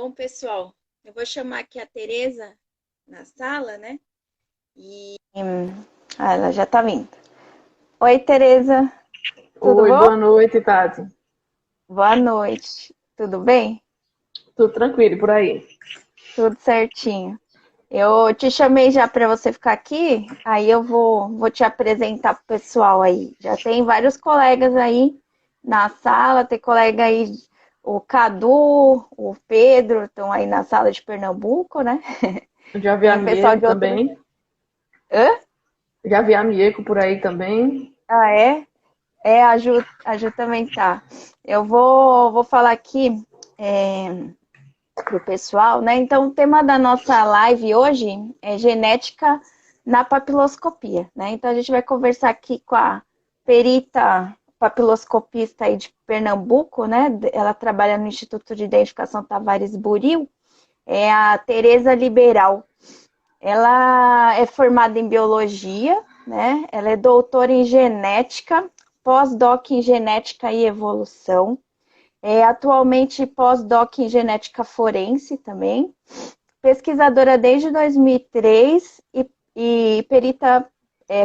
Bom, pessoal, eu vou chamar aqui a Tereza na sala, né? Ela já tá vindo. Oi, Tereza, tudo Oi, bom? boa noite, Tati. Boa noite. Tudo bem? Tudo tranquilo por aí? Tudo certinho. Eu te chamei já para você ficar aqui, aí eu vou te apresentar pro pessoal aí. Já tem vários colegas aí na sala, tem colega aí, o Cadu, o Pedro, estão aí na sala de Pernambuco, né? Já vi Tem a o pessoal Mieko de outros. também. Hã? Já vi a Mieko por aí também. Ah, é? É, a Ju também tá. Eu vou falar aqui pro pessoal, né? Então, o tema da nossa live hoje é genética na papiloscopia, né? Então, a gente vai conversar aqui com a perita papiloscopista aí de Pernambuco, né? Ela trabalha no Instituto de Identificação Tavares Buril, é a Tereza Liberal. Ela é formada em biologia, né? Ela é doutora em genética, pós-doc em genética e evolução. É atualmente pós-doc em genética forense também. Pesquisadora desde 2003 e perita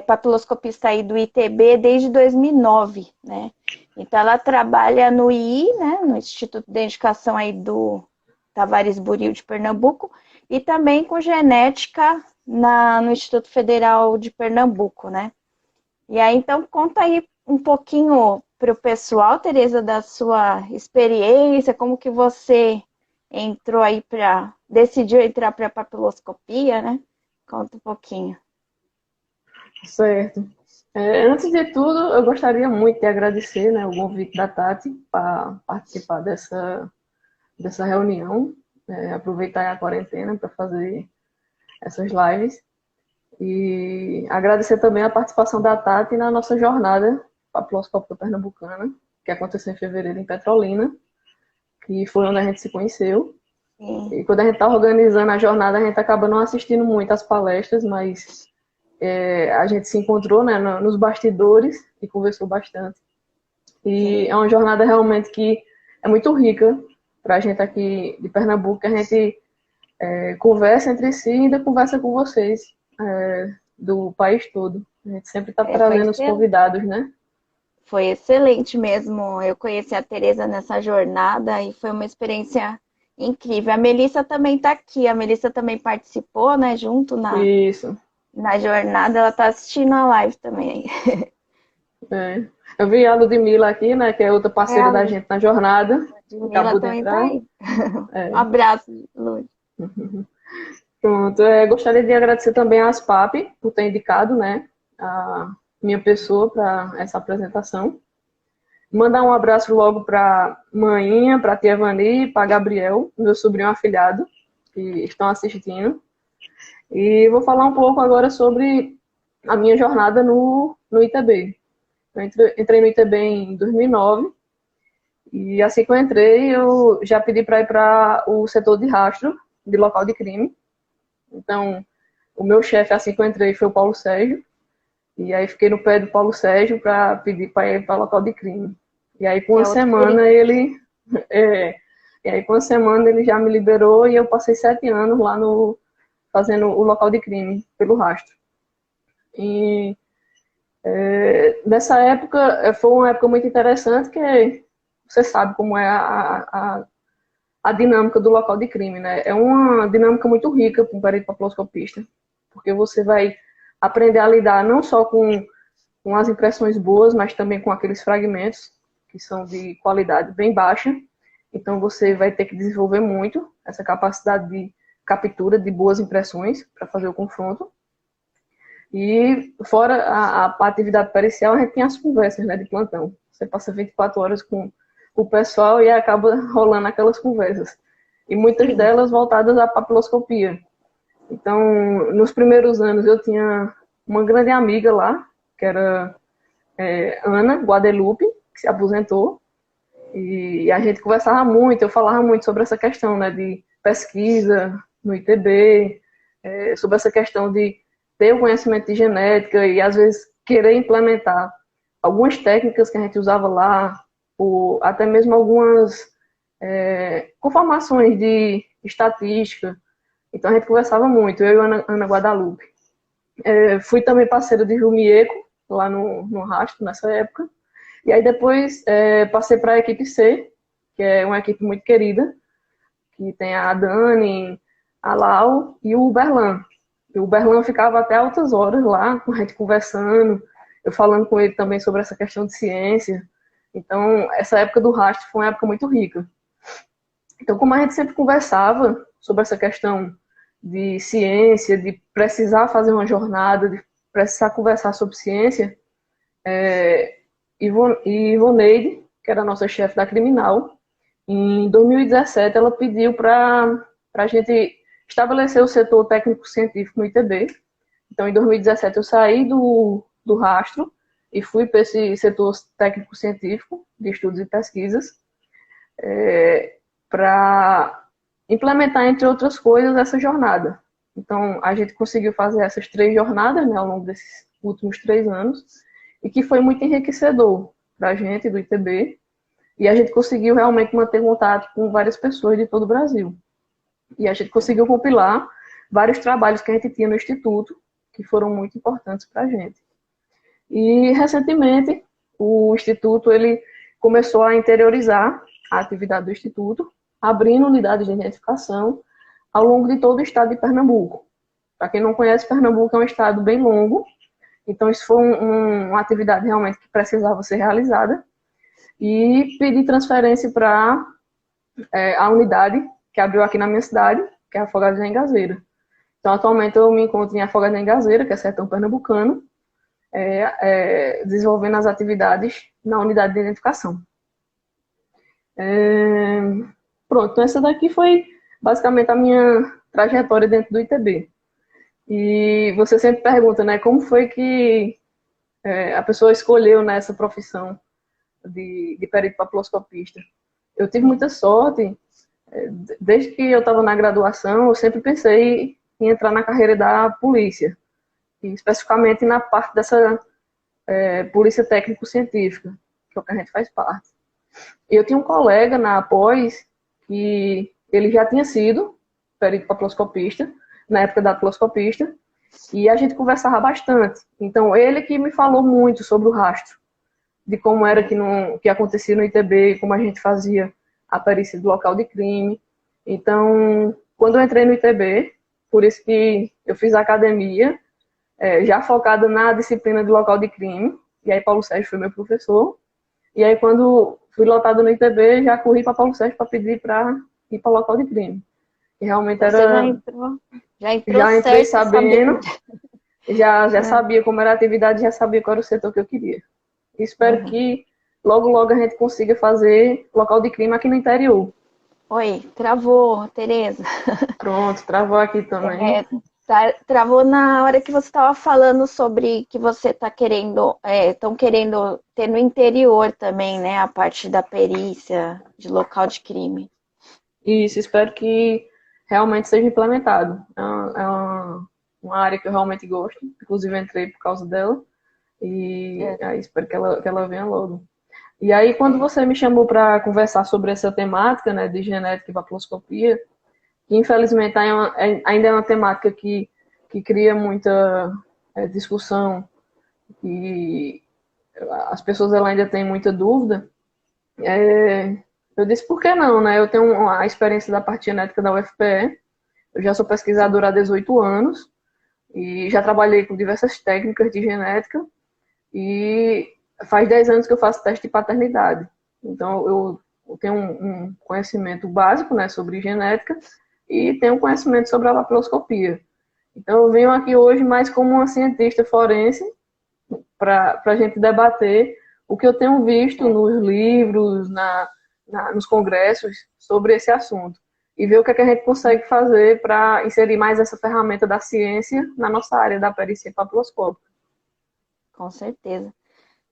papiloscopista aí do ITB desde 2009, né? Então ela trabalha no II, né, no Instituto de Identificação aí do Tavares Buril de Pernambuco, e também com genética no Instituto Federal de Pernambuco, né? E aí, então, conta aí um pouquinho para o pessoal, Tereza, da sua experiência, como que você entrou aí decidiu entrar para a papiloscopia, né? Conta um pouquinho. Certo. Antes de tudo, eu gostaria muito de agradecer, né, o convite da Tati para participar dessa reunião, aproveitar a quarentena para fazer essas lives. E agradecer também a participação da Tati na nossa jornada papiloscópica pernambucana, que aconteceu em fevereiro em Petrolina, que foi onde a gente se conheceu. Sim, E quando a gente está organizando a jornada, a gente acaba não assistindo muito às palestras, mas a gente se encontrou, né, nos bastidores e conversou bastante. E sim. é uma jornada realmente que é muito rica para a gente aqui de Pernambuco, que a gente conversa entre si e ainda conversa com vocês do país todo. A gente sempre está Foi trazendo os excelente. convidados, né? Foi excelente mesmo. Eu conheci a Tereza nessa jornada e foi uma experiência incrível. A Melissa também está aqui. A Melissa também participou, né, junto Isso. na jornada. Ela está assistindo a live também. É. Eu vi a Ludmilla aqui, né, que é outra É, parceira a da gente na jornada, Ludmilla acabou de também tá entrar. aí. Um É. abraço, Lud. Pronto, gostaria de agradecer também às PAP por ter indicado, né, a minha pessoa para essa apresentação. Mandar um abraço logo para Maninha, para tia Vani, para Gabriel, meu sobrinho afilhado, que estão assistindo. E vou falar um pouco agora sobre a minha jornada no ITB. Eu entrei no ITB em 2009 e assim que eu entrei, eu já pedi para ir para o setor de rastro de local de crime. Então, o meu chefe, assim que eu entrei, foi o Paulo Sérgio. E aí fiquei no pé do Paulo Sérgio para pedir para ir para o local de crime. E aí, com Que uma é outro semana, perigo. ele. É, e aí, com uma semana, ele já me liberou e eu passei 7 anos lá no, fazendo o local de crime pelo rastro. E nessa época, foi uma época muito interessante, que você sabe como é a dinâmica do local de crime, né? É uma dinâmica muito rica para um perito papiloscopista, porque você vai aprender a lidar não só com as impressões boas, mas também com aqueles fragmentos que são de qualidade bem baixa. Então você vai ter que desenvolver muito essa capacidade de captura de boas impressões para fazer o confronto. E fora a atividade pericial, a gente tem as conversas, né, de plantão. Você passa 24 horas com o pessoal e acaba rolando aquelas conversas. E muitas Sim. delas voltadas à papiloscopia. Então, nos primeiros anos, eu tinha uma grande amiga lá, que era Ana Guadalupe, que se aposentou. E a gente conversava muito, eu falava muito sobre essa questão, né, de pesquisa no ITB, sobre essa questão de ter o conhecimento de genética e às vezes querer implementar algumas técnicas que a gente usava lá, ou até mesmo algumas conformações estatística. Então a gente conversava muito, eu e a Ana Guadalupe. Fui também parceira de Jumieco, lá no Rastro, nessa época. E aí depois passei para a equipe C, que é uma equipe muito querida, que tem a Dani, a Lau e o Berlan. E o Berlan ficava até altas horas lá, com a gente conversando, eu falando com ele também sobre essa questão de ciência. Então, essa época do Rastro foi uma época muito rica. Então, como a gente sempre conversava sobre essa questão de ciência, de precisar fazer uma jornada, de precisar conversar sobre ciência, Ivoneide, que era a nossa chefe da criminal, em 2017 ela pediu para a gente estabelecer o setor técnico-científico no ITB. Então, em 2017 eu saí do Rastro e fui para esse setor técnico-científico de estudos e pesquisas, para implementar, entre outras coisas, essa jornada. Então, a gente conseguiu fazer essas 3 jornadas, né, ao longo desses últimos 3 anos, e que foi muito enriquecedor para a gente do ITB, e a gente conseguiu realmente manter contato com várias pessoas de todo o Brasil. E a gente conseguiu compilar vários trabalhos que a gente tinha no Instituto, que foram muito importantes para a gente. E, recentemente, o Instituto ele começou a interiorizar a atividade do Instituto, abrindo unidades de identificação ao longo de todo o estado de Pernambuco. Para quem não conhece, Pernambuco é um estado bem longo, então isso foi uma atividade realmente que precisava ser realizada, e pedi transferência para a unidade que abriu aqui na minha cidade, que é Afogados da Engazeira. Então, atualmente eu me encontro em Afogados da Engazeira, que é sertão pernambucano, desenvolvendo as atividades na unidade de identificação. Pronto, então essa daqui foi basicamente a minha trajetória dentro do ITB. E você sempre pergunta, né, como foi que a pessoa escolheu nessa profissão de perito papiloscopista. Eu tive muita sorte, desde que eu estava na graduação, eu sempre pensei em entrar na carreira da polícia, e especificamente na parte dessa polícia técnico-científica, que é o que a gente faz parte. Eu tinha um colega na pós que ele já tinha sido perito papiloscopista, na época da papiloscopista, e a gente conversava bastante. Então, ele que me falou muito sobre o rastro, de como era que acontecia no ITB, como a gente fazia a perícia do local de crime. Então, quando eu entrei no ITB, por isso que eu fiz a academia, já focada na disciplina de local de crime, e aí Paulo Sérgio foi meu professor, e aí quando fui lotada no ITB, já corri para Paulo Sérgio para pedir para ir para o local de crime. E realmente Você era... já entrou já entrei certo, sabendo, já sabia como era a atividade, já sabia qual era o setor que eu queria. Espero que logo, logo a gente consiga fazer local de crime aqui no interior. Oi, travou, Tereza. Pronto, travou aqui também. Travou na hora que você estava falando sobre que você está querendo, estão querendo ter no interior também, né? A parte da perícia de local de crime. Isso, espero que realmente seja implementado. É uma área que eu realmente gosto, inclusive entrei por causa dela, e aí espero que ela venha logo. E aí, quando você me chamou para conversar sobre essa temática, né, de genética e papiloscopia, que infelizmente ainda é uma temática que cria muita discussão, e as pessoas ainda têm muita dúvida, eu disse, por que não, né? Eu tenho a experiência da parte genética da UFPE, eu já sou pesquisadora há 18 anos, e já trabalhei com diversas técnicas de genética, e faz 10 anos que eu faço teste de paternidade. Então, eu tenho um conhecimento básico, né, sobre genética, e tenho conhecimento sobre a papiloscopia. Então, eu venho aqui hoje mais como uma cientista forense para a gente debater o que eu tenho visto nos livros, nos congressos sobre esse assunto. E ver o que a gente consegue fazer para inserir mais essa ferramenta da ciência na nossa área da perícia papiloscópica. Com certeza.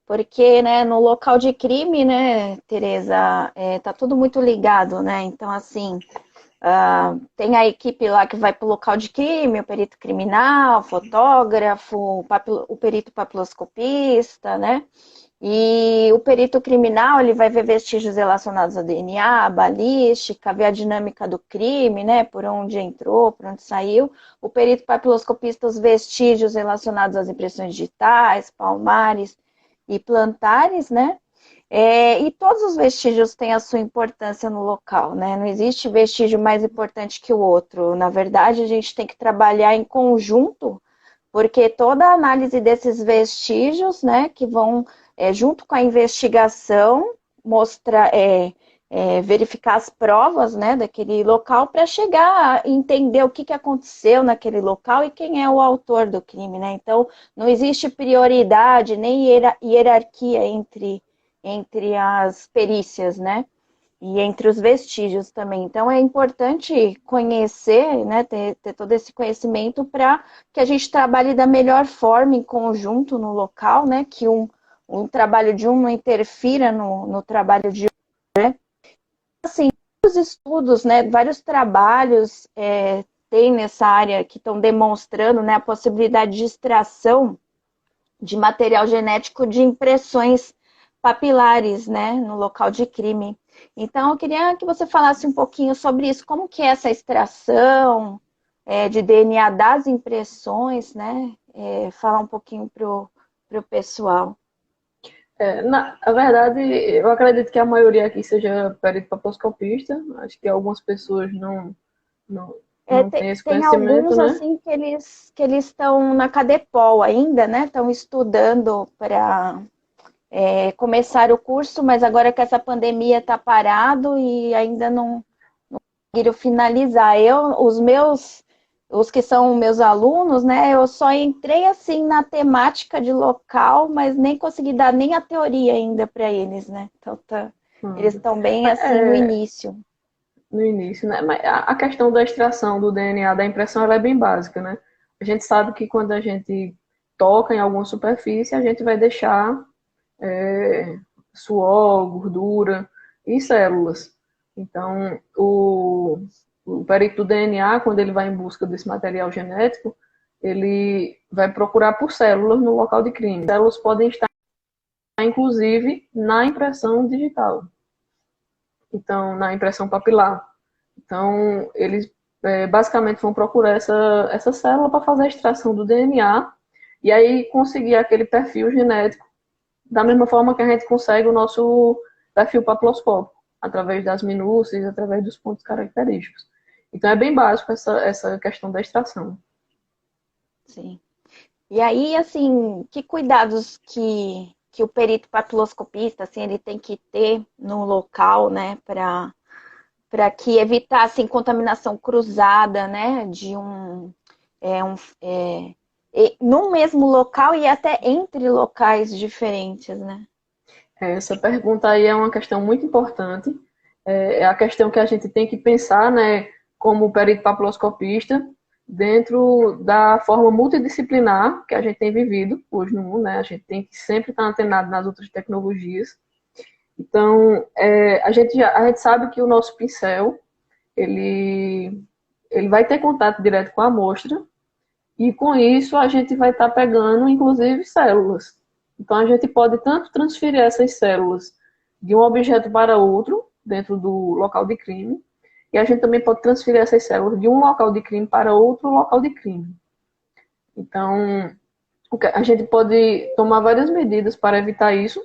Porque, né, no local de crime, né, Tereza, tá tudo muito ligado, né? Então, assim, tem a equipe lá que vai para o local de crime, o perito criminal, o fotógrafo, o perito papiloscopista, né? E o perito criminal, ele vai ver vestígios relacionados ao DNA, a balística, ver a dinâmica do crime, né? Por onde entrou, por onde saiu. O perito papiloscopista, os vestígios relacionados às impressões digitais, palmares e plantares, né? E todos os vestígios têm a sua importância no local, né? Não existe vestígio mais importante que o outro. Na verdade, a gente tem que trabalhar em conjunto, porque toda a análise desses vestígios, né, que vão junto com a investigação, mostrar, verificar as provas, né, daquele local para chegar a entender o que aconteceu naquele local e quem é o autor do crime, né? Então, não existe prioridade nem hierarquia entre as perícias, né? E entre os vestígios também. Então, é importante conhecer, né, ter todo esse conhecimento para que a gente trabalhe da melhor forma em conjunto no local, né, que um trabalho de um não interfira no trabalho de outro, né. Assim, vários estudos, né, vários trabalhos tem nessa área que estão demonstrando, né, a possibilidade de extração de material genético de impressões papilares, né, no local de crime. Então, eu queria que você falasse um pouquinho sobre isso, como que é essa extração de DNA das impressões, né, falar um pouquinho para o pessoal. Na verdade, eu acredito que a maioria aqui seja perito papiloscopista. Acho que algumas pessoas não têm esse Tem conhecimento, alguns né? assim que eles estão na Cadepol ainda, né? Estão estudando para começar o curso, mas agora que essa pandemia está parado e ainda não conseguiram finalizar. Os que são meus alunos, né? Eu só entrei assim na temática de local, mas nem consegui dar nem a teoria ainda para eles, né? Então eles Hum. estão bem assim no É, início. no início, né? Mas a questão da extração do DNA da impressão ela é bem básica, né? A gente sabe que quando a gente toca em alguma superfície, a gente vai deixar suor, gordura e células. Então, o perito do DNA, quando ele vai em busca desse material genético, ele vai procurar por células no local de crime. Células podem estar, inclusive, na impressão digital. Então, na impressão papilar. Então, eles basicamente vão procurar essa célula para fazer a extração do DNA e aí conseguir aquele perfil genético da mesma forma que a gente consegue o nosso perfil papiloscópico, através das minúcias, através dos pontos característicos. Então é bem básico essa questão da extração. Sim. E aí, assim, que cuidados que o perito papiloscopista, assim, ele tem que ter no local, né, para que evitar, assim, contaminação cruzada, né, de num mesmo local e até entre locais diferentes, né? Essa pergunta aí é uma questão muito importante. É a questão que a gente tem que pensar, né, como perito papiloscopista, dentro da forma multidisciplinar que a gente tem vivido hoje no mundo, né? A gente tem que sempre estar antenado nas outras tecnologias. Então, a gente sabe que o nosso pincel, ele, ele vai ter contato direto com a amostra, e com isso a gente vai estar pegando, inclusive, células. Então, a gente pode tanto transferir essas células de um objeto para outro, dentro do local de crime, e a gente também pode transferir essas células de um local de crime para outro local de crime. Então, a gente pode tomar várias medidas para evitar isso.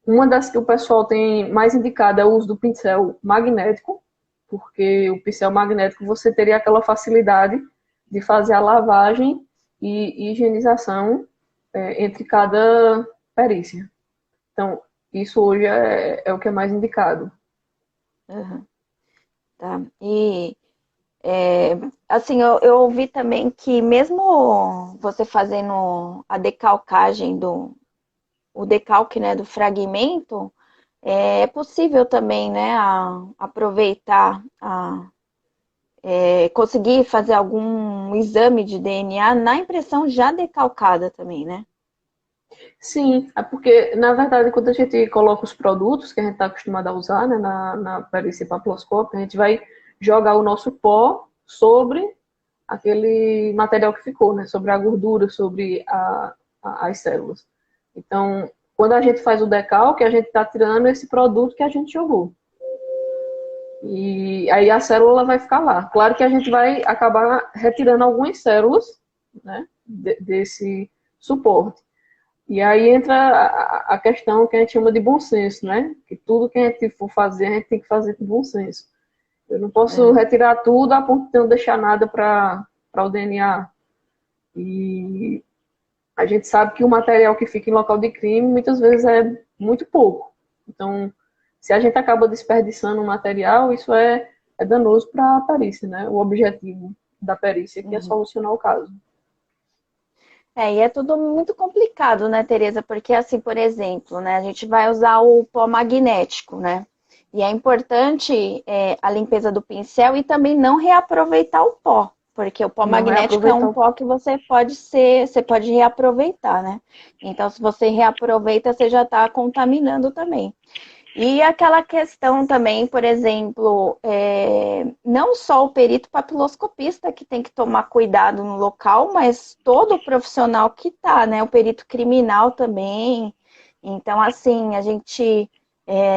Uma das que o pessoal tem mais indicado é o uso do pincel magnético, porque o pincel magnético você teria aquela facilidade de fazer a lavagem e higienização entre cada perícia. Então, isso hoje é o que é mais indicado. Uhum, tá. E assim, eu ouvi também que mesmo você fazendo a decalcagem o decalque, né, do fragmento, é possível também, né, aproveitar, conseguir fazer algum exame de DNA na impressão já decalcada também, né? Sim, é porque, na verdade, quando a gente coloca os produtos que a gente está acostumado a usar, né, na perícia papiloscópica, a gente vai jogar o nosso pó sobre aquele material que ficou, né, sobre a gordura, sobre as células. Então, quando a gente faz o decalque, a gente está tirando esse produto que a gente jogou. E aí a célula vai ficar lá. Claro que a gente vai acabar retirando algumas células, né, desse suporte. E aí entra a questão que a gente chama de bom senso, né? Que tudo que a gente for fazer, a gente tem que fazer com bom senso. Eu não posso retirar tudo a ponto de não deixar nada para o DNA. E a gente sabe que o material que fica em local de crime muitas vezes é muito pouco. Então, se a gente acaba desperdiçando o material, isso é danoso para a perícia, né? O objetivo da perícia que é solucionar o caso. E é tudo muito complicado, né, Tereza? Porque, assim, por exemplo, né, a gente vai usar o pó magnético, né? E é importante a limpeza do pincel e também não reaproveitar o pó, porque o pó magnético é um pó que você pode reaproveitar, né? Então, se você reaproveita, você já está contaminando também. E aquela questão também, por exemplo, não só o perito papiloscopista que tem que tomar cuidado no local, mas todo o profissional que está, né? O perito criminal também. Então, assim,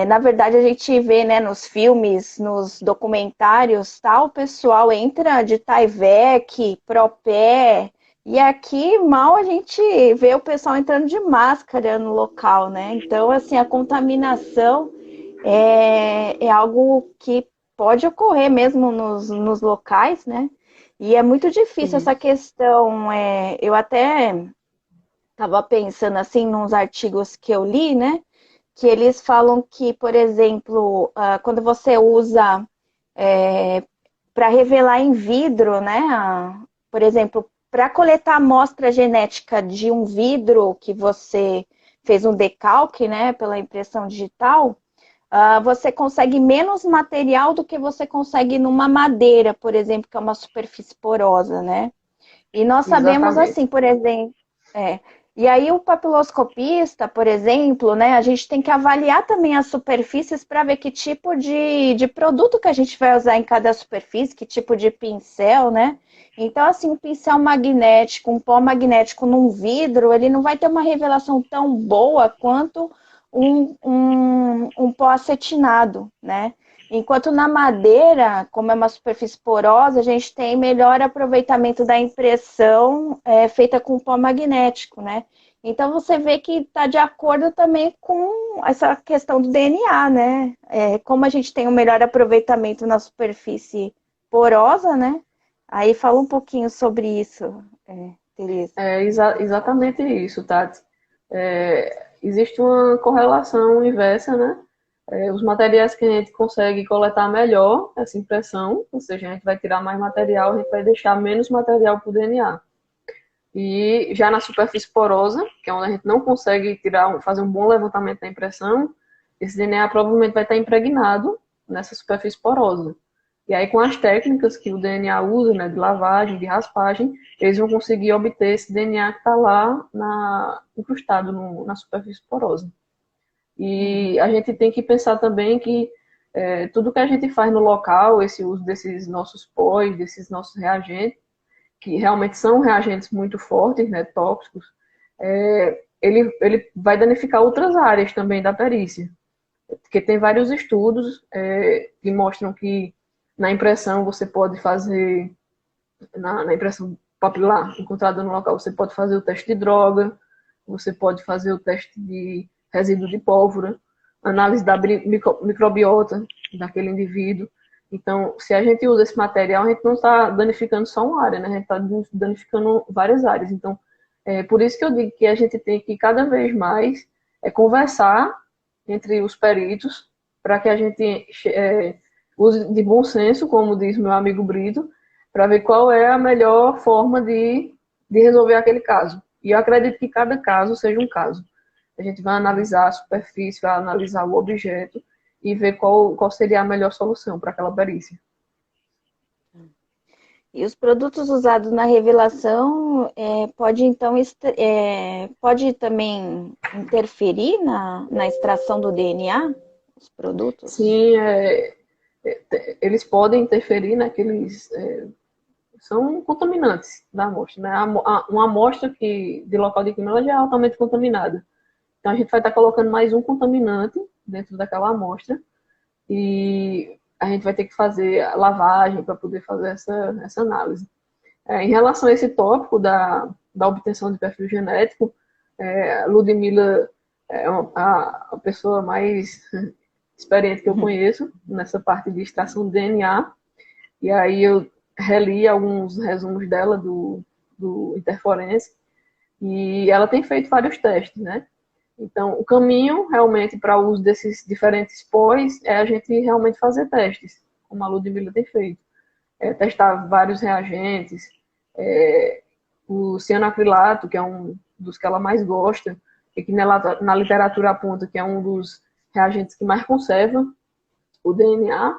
na verdade, a gente vê, né, nos filmes, nos documentários, tal, o pessoal entra de Tyvek, Propé, e aqui mal a gente vê o pessoal entrando de máscara no local, né? Então, assim, a contaminação é algo que pode ocorrer mesmo nos locais, né? E é muito difícil essa questão. Eu até estava pensando, assim, nos artigos que eu li, né? Que eles falam que, por exemplo, quando você usa para revelar em vidro, né? Por exemplo, para coletar amostra genética de um vidro que você fez um decalque, né, pela impressão digital, você consegue menos material do que você consegue numa madeira, por exemplo, que é uma superfície porosa, né? E nós sabemos assim, por exemplo, e aí o papiloscopista, por exemplo, né, a gente tem que avaliar também as superfícies para ver que tipo de produto que a gente vai usar em cada superfície, que tipo de pincel, né? Então, assim, um pincel magnético, um pó magnético num vidro, ele não vai ter uma revelação tão boa quanto um pó acetinado, né? Enquanto na madeira, como é uma superfície porosa, a gente tem melhor aproveitamento da impressão feita com pó magnético, né? Então você vê que está de acordo também com essa questão do DNA, né? Como a gente tem um melhor aproveitamento na superfície porosa, né? Aí fala um pouquinho sobre isso, Tereza. Exatamente isso, Tati. Existe uma correlação inversa, né? Os materiais que a gente consegue coletar melhor essa impressão, ou seja, a gente vai tirar mais material, a gente vai deixar menos material para o DNA. E já na superfície porosa, que é onde a gente não consegue fazer um bom levantamento da impressão, esse DNA provavelmente vai estar impregnado nessa superfície porosa. E aí, com as técnicas que o DNA usa, né, de lavagem, de raspagem, eles vão conseguir obter esse DNA que está lá incrustado na superfície porosa. E a gente tem que pensar também que tudo que a gente faz no local, esse uso desses nossos pós, desses nossos reagentes, que realmente são reagentes muito fortes, né, tóxicos, ele vai danificar outras áreas também da perícia. Porque tem vários estudos que mostram que na impressão você pode fazer, na impressão papilar encontrada no local, você pode fazer o teste de droga, você pode fazer o teste de resíduo de pólvora, análise da microbiota daquele indivíduo. Então, se a gente usa esse material, a gente não está danificando só uma área, né? A gente está danificando várias áreas. Então, por isso que eu digo que a gente tem que cada vez mais conversar entre os peritos para que a gente use de bom senso, como diz meu amigo Brito, para ver qual é a melhor forma de resolver aquele caso. E eu acredito que cada caso seja um caso. A gente vai analisar a superfície, vai analisar o objeto e ver qual seria a melhor solução para aquela perícia. E os produtos usados na revelação pode também interferir na extração do DNA? Os produtos? Sim, eles podem interferir naqueles... são contaminantes da amostra, né? Uma amostra de local de crime ela já é altamente contaminada. Então, a gente vai estar colocando mais um contaminante dentro daquela amostra e a gente vai ter que fazer a lavagem para poder fazer essa análise. Em relação a esse tópico da obtenção de perfil genético, Ludmila é a pessoa mais experiente que eu conheço nessa parte de extração de DNA, e aí eu reli alguns resumos dela do Interforense, e ela tem feito vários testes, né? Então, o caminho realmente para o uso desses diferentes pós é a gente realmente fazer testes, como a Ludmila tem feito. Testar vários reagentes, o cianoacrilato, que é um dos que ela mais gosta, e que na literatura aponta que é um dos reagentes que mais conserva o DNA,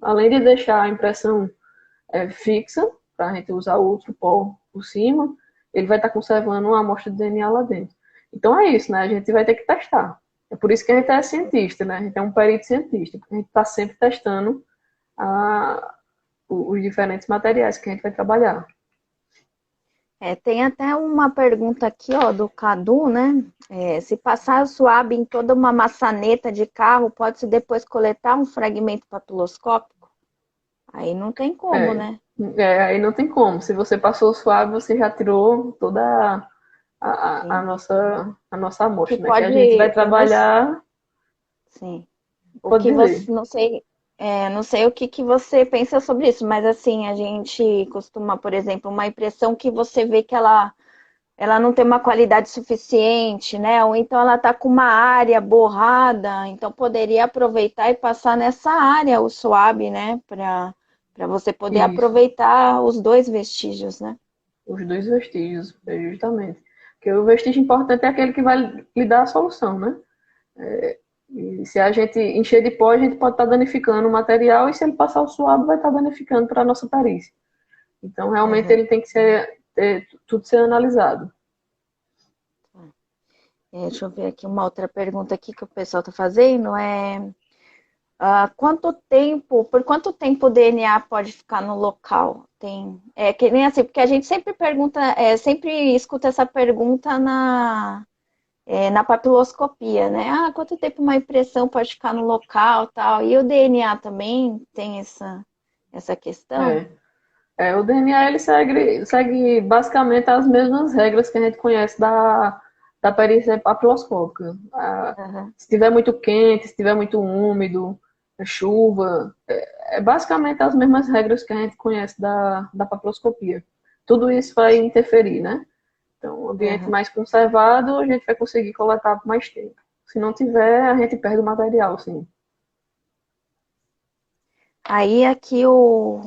além de deixar a impressão fixa, para a gente usar outro pó por cima, ele vai estar conservando uma amostra de DNA lá dentro. Então é isso, né? A gente vai ter que testar. É por isso que a gente é cientista, né? A gente é um perito cientista, porque a gente está sempre testando os diferentes materiais que a gente vai trabalhar. Tem até uma pergunta aqui, ó, do Cadu, né? Se passar o suave em toda uma maçaneta de carro, pode-se depois coletar um fragmento papiloscópico? Aí não tem como, né? Aí não tem como. Se você passou o suave, você já tirou toda a nossa amostra, né? Que a gente vai trabalhar. Sim. O que você, não sei o que você pensa sobre isso, mas assim, a gente costuma, por exemplo, uma impressão que você vê que ela não tem uma qualidade suficiente, né? Ou então ela está com uma área borrada, então poderia aproveitar e passar nessa área o swab, né? Para você poder aproveitar os dois vestígios, né? Os dois vestígios, justamente. Porque o vestígio importante é aquele que vai lhe dar a solução, né? E se a gente encher de pó, a gente pode estar danificando o material, e se ele passar o suave, vai estar danificando para a nossa perícia. Então, realmente, ele tem que tudo ser analisado. Deixa eu ver aqui uma outra pergunta aqui que o pessoal está fazendo. Por quanto tempo o DNA pode ficar no local? Que nem assim, porque a gente sempre pergunta, sempre escuta essa pergunta na papiloscopia, né? Quanto tempo uma impressão pode ficar no local, tal? E o DNA também tem essa questão? O DNA ele segue basicamente as mesmas regras que a gente conhece da perícia papiloscópica. Se estiver muito quente, se estiver muito úmido, chuva, basicamente as mesmas regras que a gente conhece da papiloscopia. Tudo isso vai interferir, né? Então, o ambiente mais conservado, a gente vai conseguir coletar por mais tempo. Se não tiver, a gente perde o material, sim. Aí aqui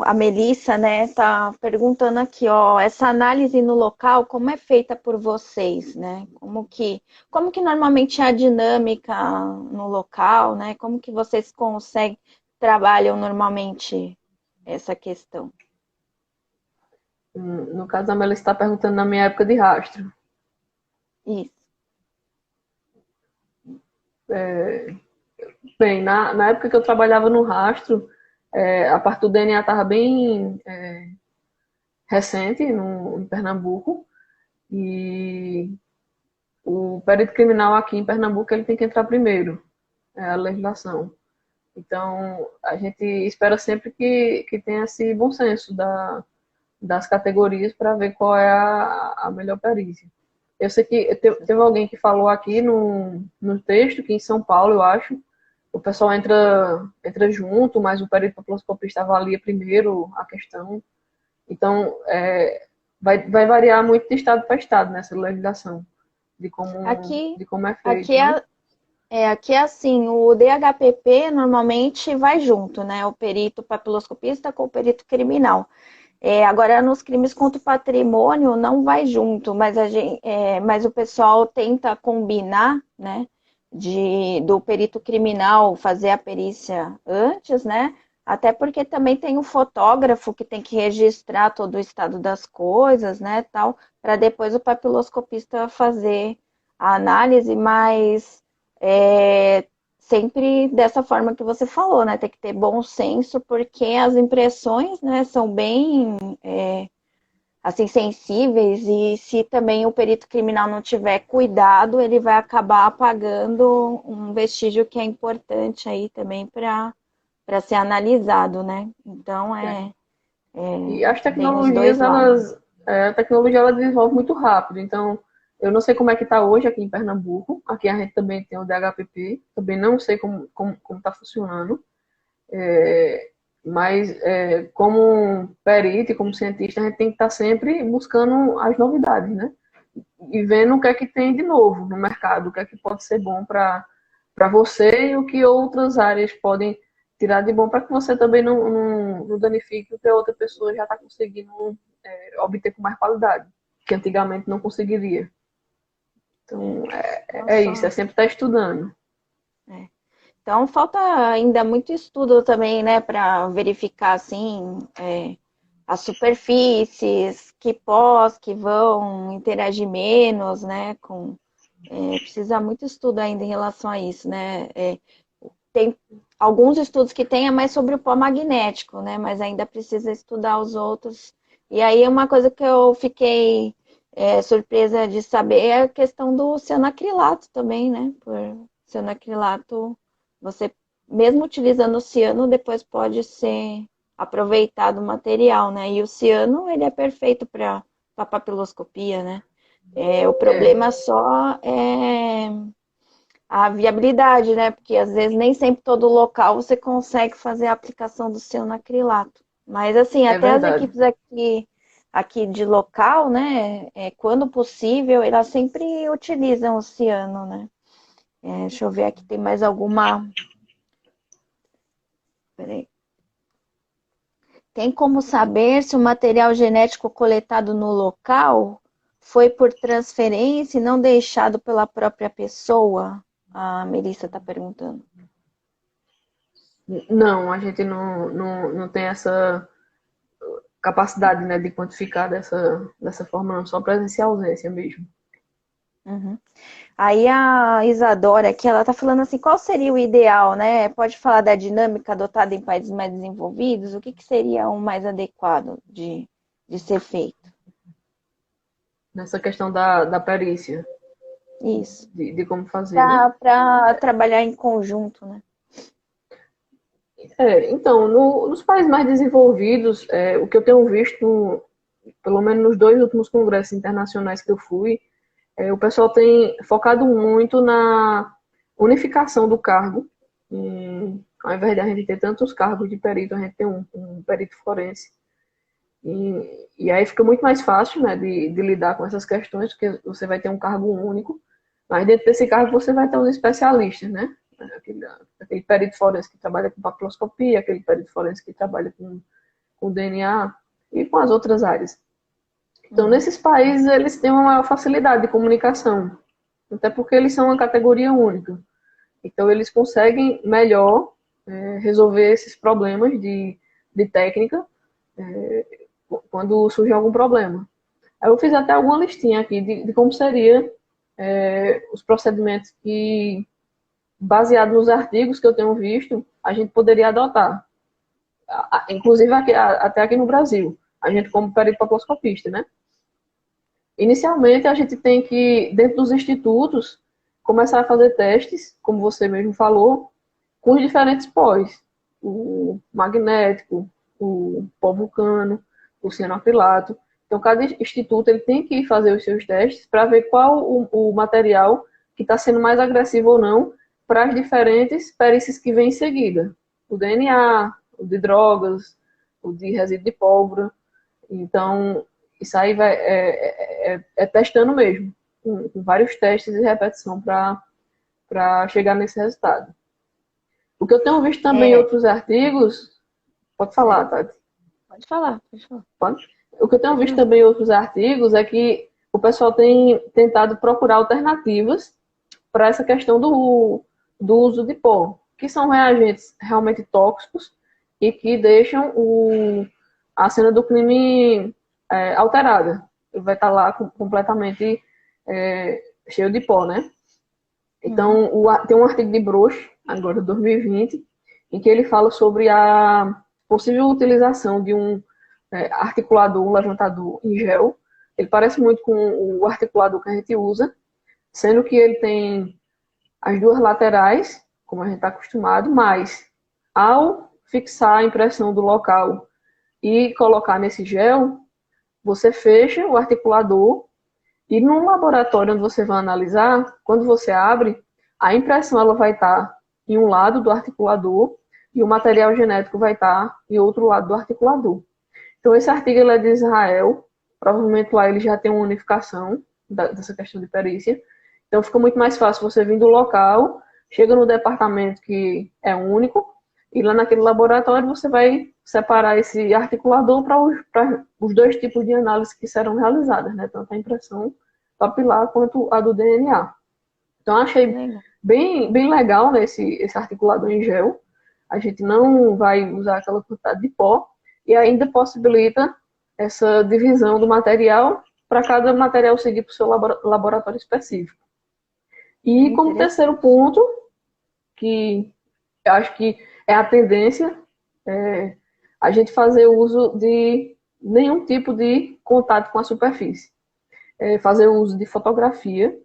a Melissa, né, tá perguntando aqui, ó, essa análise no local, como é feita por vocês, né? Como que normalmente é a dinâmica no local, né? Como que vocês trabalham normalmente essa questão? No caso, a Melissa está perguntando na minha época de rastro. Isso. Bem, na época que eu trabalhava no rastro, a parte do DNA estava bem recente em Pernambuco, e o perito criminal aqui em Pernambuco ele tem que entrar primeiro, a legislação. Então, a gente espera sempre que tenha esse bom senso das categorias para ver qual é a melhor perícia. Eu sei que teve alguém que falou aqui no texto que em São Paulo, eu acho, o pessoal entra junto, mas o perito papiloscopista avalia primeiro a questão. Então, vai variar muito de estado para estado nessa legislação, de como é feito. Aqui é assim, o DHPP normalmente vai junto, né? O perito papiloscopista com o perito criminal. Agora, nos crimes contra o patrimônio, não vai junto, mas o pessoal tenta combinar, né? Do perito criminal fazer a perícia antes, né? Até porque também tem o fotógrafo que tem que registrar todo o estado das coisas, né? Tal, para depois o papiloscopista fazer a análise, mas sempre dessa forma que você falou, né? Tem que ter bom senso, porque as impressões, né, são bem assim, sensíveis, e se também o perito criminal não tiver cuidado, ele vai acabar apagando um vestígio que é importante aí também para ser analisado, né? Então E as tem os dois tecnologias, lados. a tecnologia ela desenvolve muito rápido. Então, eu não sei como é que está hoje aqui em Pernambuco. Aqui a gente também tem o DHPP. Também não sei como está funcionando. É, mas como perito e como cientista, a gente tem que estar sempre buscando as novidades, né? E vendo o que é que tem de novo no mercado, o que é que pode ser bom para você e o que outras áreas podem tirar de bom para que você também não danifique o que a outra pessoa já está conseguindo obter com mais qualidade, que antigamente não conseguiria. Então, Então, é isso, é sempre estar estudando. é. Então falta ainda muito estudo também, né, para verificar assim as superfícies, que pós que vão interagir menos, né, precisa muito estudo ainda em relação a isso, né? Tem alguns estudos que tem é mais sobre o pó magnético, né? Mas ainda precisa estudar os outros. E aí uma coisa que eu fiquei surpresa de saber é a questão do cianoacrilato também, né? Por cianoacrilato, você mesmo utilizando o ciano, depois pode ser aproveitado o material, né? E o ciano, ele é perfeito para papiloscopia, né? O É, problema só é a viabilidade, né? Porque às vezes nem sempre todo local você consegue fazer a aplicação do cianoacrilato. Mas assim, é até as verdade. equipes aqui de local, né? Quando possível, elas sempre utilizam o ciano, né? Deixa eu ver aqui, tem mais alguma. Peraí. Tem como saber se o material genético coletado no local foi por transferência e não deixado pela própria pessoa? A Melissa está perguntando. Não, a gente não tem essa capacidade, né, de quantificar dessa forma, não, só presença e ausência mesmo. Uhum. Aí a Isadora aqui, ela tá falando assim, qual seria o ideal, né? Pode falar da dinâmica adotada em países mais desenvolvidos? O que que seria o mais adequado de ser feito? Nessa questão da perícia, Isso. de como fazer, né? Para trabalhar em conjunto, né? Então, nos países mais desenvolvidos, o que eu tenho visto, pelo menos nos dois últimos congressos internacionais que eu fui, o pessoal tem focado muito na unificação do cargo. Ao invés de a gente ter tantos cargos de perito, a gente tem um perito forense. E aí fica muito mais fácil, né, de lidar com essas questões, porque você vai ter um cargo único, mas dentro desse cargo você vai ter os especialistas, né? Aquele perito forense que trabalha com papiloscopia, aquele perito forense que trabalha com DNA e com as outras áreas. Então, Uhum. nesses países, eles têm uma maior facilidade de comunicação, até porque eles são uma categoria única. Então, eles conseguem melhor resolver esses problemas de técnica quando surge algum problema. Aí eu fiz até alguma listinha aqui de como seria os procedimentos que, baseado nos artigos que eu tenho visto, a gente poderia adotar. Inclusive até aqui no Brasil. A gente como perito papiloscopista, né? Inicialmente, a gente tem que, dentro dos institutos, começar a fazer testes, como você mesmo falou, com os diferentes pós. O magnético, o pó vulcano, o cianoacrilato. Então, cada instituto ele tem que fazer os seus testes para ver qual o material que está sendo mais agressivo ou não para as diferentes perícias que vêm em seguida. O DNA, o de drogas, o de resíduo de pólvora. Então, isso aí é testando mesmo, com vários testes e repetição para chegar nesse resultado. O que eu tenho visto também em É, outros artigos, pode falar, é, Tati? pode falar, pode falar. Pode? O que eu tenho Pode visto falar. também em outros artigos é que o pessoal tem tentado procurar alternativas para essa questão do uso de pó, que são reagentes realmente tóxicos e que deixam a cena do crime alterada. Ele vai estar lá completamente cheio de pó, né? Uhum. Então, tem um artigo de Broch, agora de 2020, em que ele fala sobre a possível utilização de articulador, um levantador em gel. Ele parece muito com o articulador que a gente usa, sendo que ele tem as duas laterais, como a gente está acostumado, mas ao fixar a impressão do local e colocar nesse gel, você fecha o articulador e no laboratório onde você vai analisar, quando você abre, a impressão ela vai estar em um lado do articulador e o material genético vai estar em outro lado do articulador. Então, esse artigo ele é de Israel, provavelmente lá ele já tem uma unificação dessa questão de perícia. Então, fica muito mais fácil você vir do local, chega no departamento que é único, e lá naquele laboratório você vai separar esse articulador para os dois tipos de análise que serão realizadas, né? Tanto a impressão papilar quanto a do DNA. Então, achei bem legal, né, esse articulador em gel. A gente não vai usar aquela quantidade de pó e ainda possibilita essa divisão do material para cada material seguir para o seu laboratório específico. E como terceiro ponto, que eu acho que é a tendência, a gente fazer uso de nenhum tipo de contato com a superfície. Fazer uso de fotografia,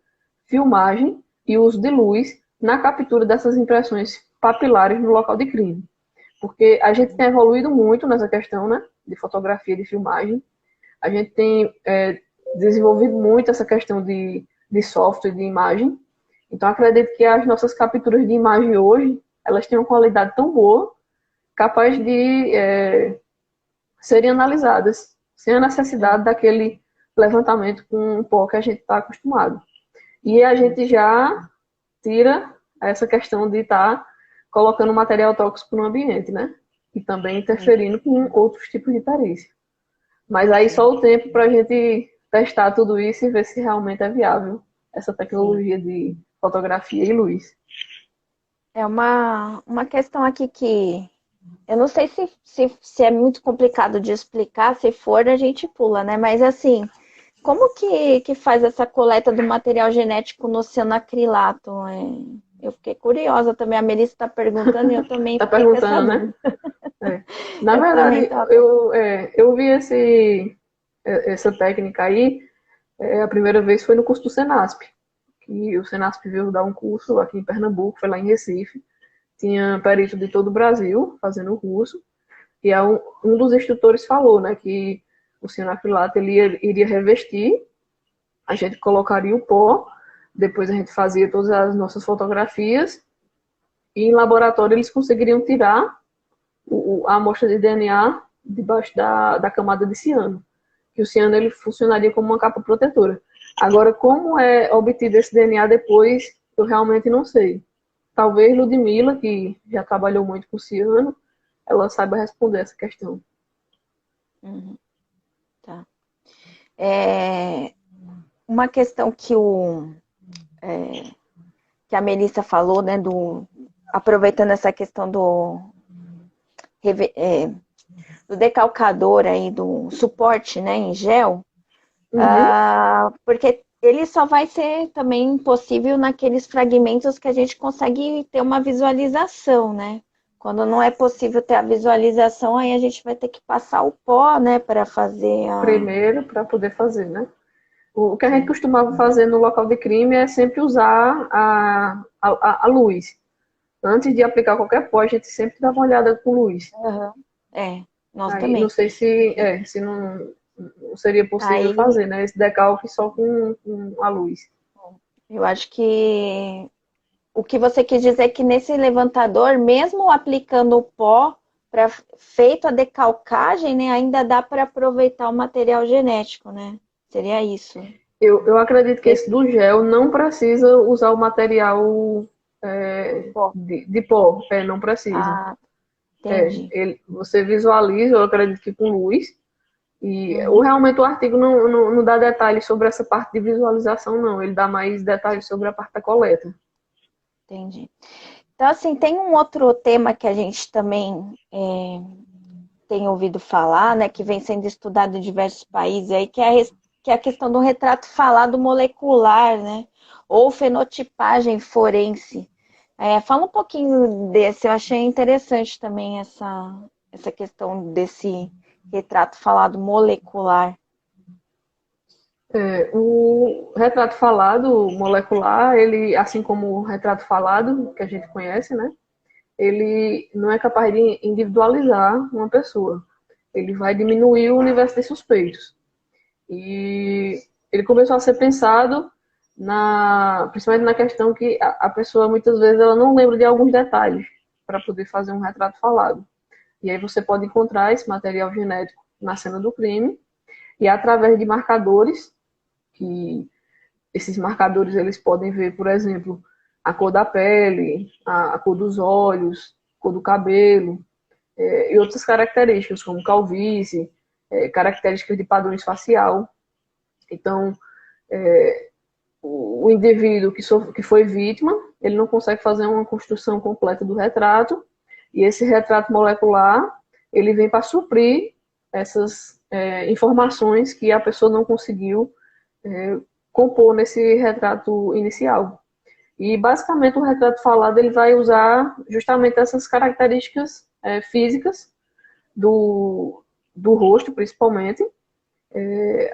filmagem e uso de luz na captura dessas impressões papilares no local de crime. Porque a gente tem evoluído muito nessa questão, né, de fotografia e de filmagem. A gente tem desenvolvido muito essa questão de software, de imagem. Então, acredito que as nossas capturas de imagem hoje, elas têm uma qualidade tão boa, capaz de serem analisadas, sem a necessidade daquele levantamento com o pó que a gente está acostumado. E a gente já tira essa questão de estar colocando material tóxico no ambiente, né? E também interferindo com outros tipos de perícia. Mas aí só o tempo para a gente testar tudo isso e ver se realmente é viável essa tecnologia de fotografia e luz. É uma questão aqui que eu não sei se é muito complicado de explicar, se for a gente pula, né? Mas assim, como que faz essa coleta do material genético no cianoacrilato? Eu fiquei curiosa também, a Melissa está perguntando e eu também Tá fiquei perguntando, né? Na eu verdade, tava... eu vi essa técnica aí, a primeira vez foi no curso do Senasp, que o Senasp veio dar um curso aqui em Pernambuco, foi lá em Recife, tinha perito de todo o Brasil fazendo o curso, e um dos instrutores falou, né, que o cianoacrilato ele iria revestir, a gente colocaria o pó, depois a gente fazia todas as nossas fotografias, e em laboratório eles conseguiriam tirar a amostra de DNA debaixo da camada de ciano. Que o ciano ele funcionaria como uma capa protetora. Agora, como é obtido esse DNA depois, eu realmente não sei. Talvez Ludmila, que já trabalhou muito com ciano, ela saiba responder essa questão. Uhum. Tá. Uma questão que a Melissa falou, né, aproveitando essa questão do decalcador aí, do suporte, né, em gel, porque ele só vai ser também possível naqueles fragmentos que a gente consegue ter uma visualização, né? Quando não é possível ter a visualização, aí a gente vai ter que passar o pó, né, para fazer primeiro, para poder fazer, né? O que a gente costumava fazer no local de crime é sempre usar a luz. Antes de aplicar qualquer pó, a gente sempre dá uma olhada com luz. Nós Aí, também. não sei se não seria possível fazer, né? Esse decalque só com a luz. Eu acho que o que você quis dizer é que nesse levantador, mesmo aplicando o pó, feito a decalcagem, né, ainda dá para aproveitar o material genético, né? Seria isso. Eu acredito que esse do gel não precisa usar o material de pó. Não precisa. Entendi. Você visualiza, eu acredito que com luz. E realmente o artigo não dá detalhes sobre essa parte de visualização, não. Ele dá mais detalhes sobre a parte da coleta. Entendi. Então, assim, tem um outro tema que a gente também tem ouvido falar, né, que vem sendo estudado em diversos países, aí, que é a questão do retrato falado molecular, né, ou fenotipagem forense. Fala um pouquinho desse, eu achei interessante também essa questão desse retrato falado molecular? O retrato falado molecular, ele, assim como o retrato falado, que a gente conhece, né? Ele não é capaz de individualizar uma pessoa. Ele vai diminuir o universo de suspeitos. E ele começou a ser pensado principalmente na questão que a pessoa muitas vezes ela não lembra de alguns detalhes para poder fazer um retrato falado. E aí você pode encontrar esse material genético na cena do crime e através de marcadores, que esses marcadores eles podem ver, por exemplo, a cor da pele, a cor dos olhos, a cor do cabelo, e outras características, como calvície, características de padrões facial. Então, o indivíduo que foi vítima, ele não consegue fazer uma construção completa do retrato, e esse retrato molecular, ele vem para suprir essas informações que a pessoa não conseguiu compor nesse retrato inicial. E, basicamente, o retrato falado ele vai usar justamente essas características físicas do rosto, principalmente,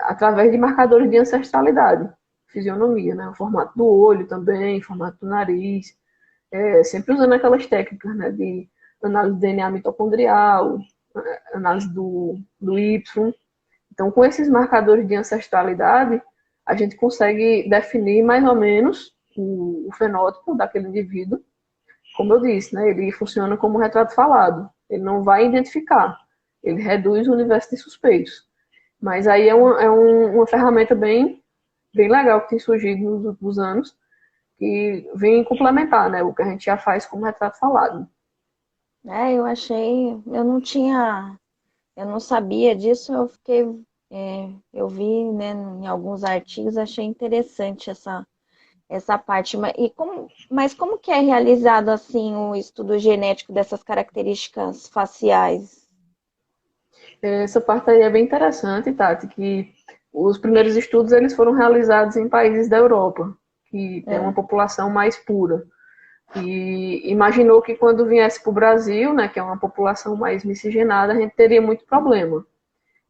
através de marcadores de ancestralidade, fisionomia, né? O formato do olho também, o formato do nariz, sempre usando aquelas técnicas, né, de análise do DNA mitocondrial, análise do Y. Então, com esses marcadores de ancestralidade, a gente consegue definir mais ou menos o fenótipo daquele indivíduo. Como eu disse, né, ele funciona como retrato falado. Ele não vai identificar, ele reduz o universo de suspeitos. Mas aí uma ferramenta bem legal que tem surgido nos últimos anos, que vem complementar, né, o que a gente já faz como retrato falado. Eu achei, eu não sabia disso, eu vi, né, em alguns artigos, achei interessante essa parte. Mas como que é realizado assim o estudo genético dessas características faciais? Essa parte aí é bem interessante, Tati, que os primeiros estudos eles foram realizados em países da Europa, que tem uma população mais pura. E imaginou que quando viesse para o Brasil, né, que é uma população mais miscigenada, a gente teria muito problema.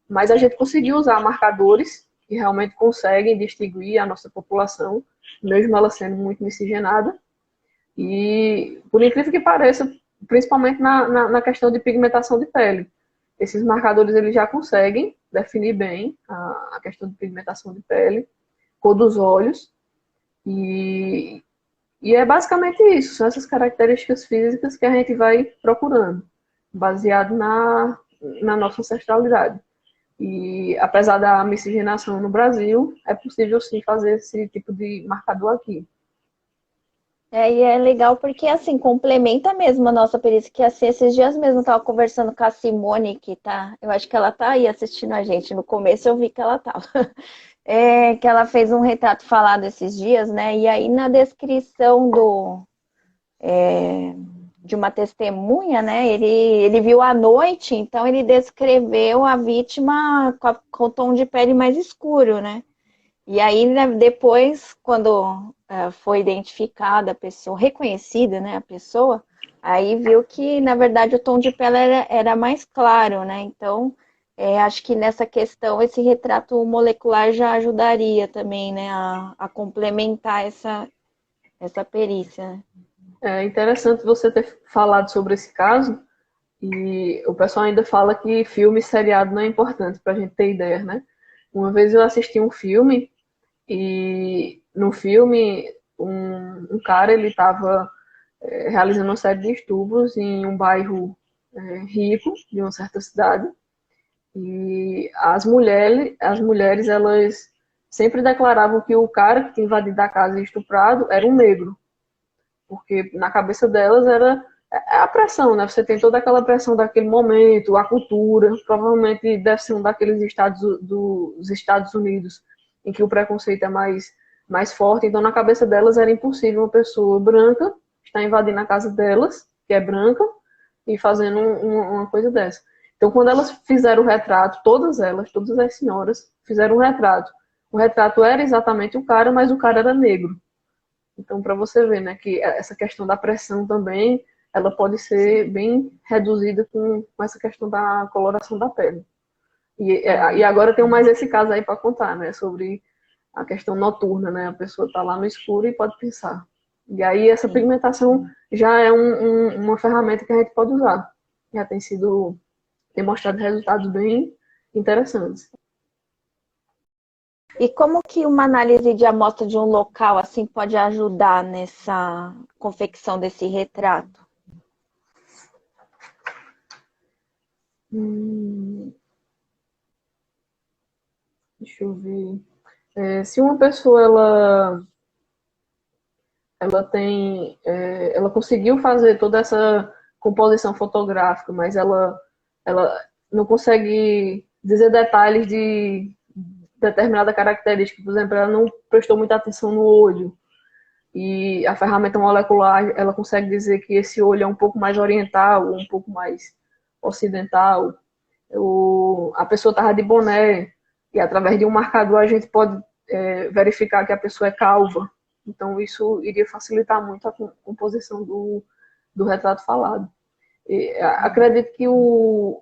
Mas a gente conseguiu usar marcadores que realmente conseguem distinguir a nossa população, mesmo ela sendo muito miscigenada. E, por incrível que pareça, principalmente na questão de pigmentação de pele, esses marcadores eles já conseguem definir bem a questão de pigmentação de pele, cor dos olhos, e, e é basicamente isso, são essas características físicas que a gente vai procurando, baseado na nossa ancestralidade. E apesar da miscigenação no Brasil, é possível sim fazer esse tipo de marcador aqui. E é legal porque, assim, complementa mesmo a nossa perícia, que assim, esses dias mesmo eu tava conversando com a Simone, eu acho que ela tá aí assistindo a gente, no começo eu vi que ela tava, que ela fez um retrato falado esses dias, né, e aí na descrição de uma testemunha, né, ele viu à noite, então ele descreveu a vítima com o tom de pele mais escuro, né, e aí, né, depois, quando foi identificada a pessoa, reconhecida, né, a pessoa, aí viu que, na verdade, o tom de pele era mais claro, né? Então, acho que nessa questão, esse retrato molecular já ajudaria também, né, a complementar essa perícia, né? É interessante você ter falado sobre esse caso, e o pessoal ainda fala que filme e seriado não é importante para a gente ter ideia, né? Uma vez eu assisti um filme e no filme um cara ele estava realizando uma série de estupros em um bairro rico de uma certa cidade e as mulheres elas sempre declaravam que o cara que tinha invadido a casa e estuprado era um negro, porque na cabeça delas era a pressão, né? Você tem toda aquela pressão daquele momento, a cultura, provavelmente deve ser um daqueles estados dos Estados Unidos em que o preconceito é mais forte, então na cabeça delas era impossível uma pessoa branca estar invadindo a casa delas, que é branca, e fazendo uma coisa dessa. Então quando elas fizeram o retrato, todas as senhoras fizeram o retrato era exatamente o cara, mas o cara era negro. Então, para você ver, né, que essa questão da pressão também, ela pode ser bem reduzida com essa questão da coloração da pele. E agora tem mais esse caso aí para contar, né? Sobre a questão noturna, né? A pessoa está lá no escuro e pode pensar. E aí essa Sim. pigmentação já é uma ferramenta que a gente pode usar. Já tem mostrado resultados bem interessantes. E como que uma análise de amostra de um local assim pode ajudar nessa confecção desse retrato? Hum, deixa eu ver. Se uma pessoa ela conseguiu fazer toda essa composição fotográfica, mas ela não consegue dizer detalhes de determinada característica. Por exemplo, ela não prestou muita atenção no olho. E a ferramenta molecular, ela consegue dizer que esse olho é um pouco mais oriental, um pouco mais ocidental. A pessoa estava de boné, e através de um marcador a gente pode verificar que a pessoa é calva. Então, isso iria facilitar muito a composição do retrato falado. Acredito que